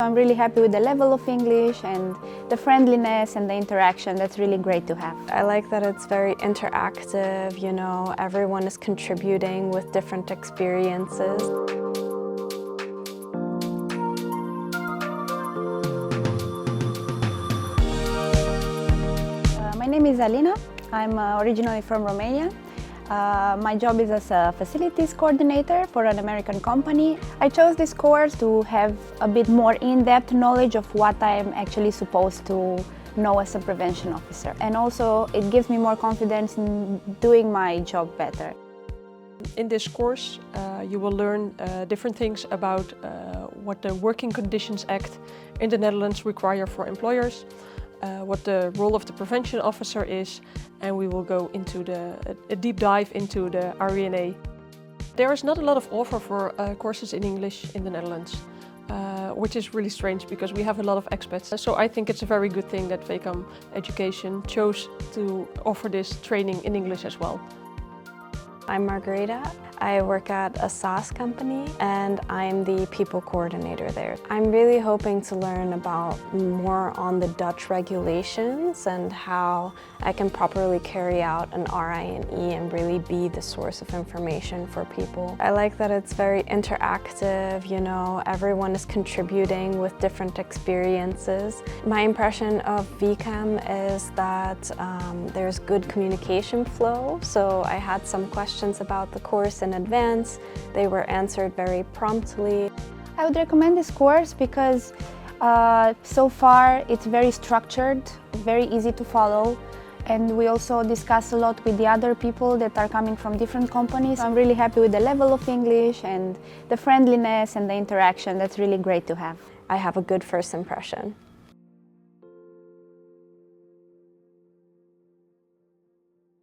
I'm really happy with the level of English and the friendliness and the interaction. That's really great to have. I like that it's very interactive, everyone is contributing with different experiences. My name is Alina. I'm originally from Romania. My job is as a facilities coordinator for an American company. I chose this course to have a bit more in-depth knowledge of what I'm actually supposed to know as a prevention officer. And also it gives me more confidence in doing my job better. In this course you will learn different things about what the Working Conditions Act in the Netherlands require for employers, what the role of the prevention officer is, and we will go into a deep dive into the RI&E. There is not a lot of offer for courses in English in the Netherlands, which is really strange because we have a lot of expats. So I think it's a very good thing that V-Kam Education chose to offer this training in English as well. I'm Margarita. I work at a SaaS company and I'm the people coordinator there. I'm really hoping to learn about more on the Dutch regulations and how I can properly carry out an RI&E and really be the source of information for people. I like that it's very interactive, everyone is contributing with different experiences. My impression of V-Kam is that there's good communication flow, so I had some questions about the course in advance. They were answered very promptly. I would recommend this course because so far it's very structured, very easy to follow, and we also discuss a lot with the other people that are coming from different companies. I'm really happy with the level of English and the friendliness and the interaction. That's really great to have. I have a good first impression.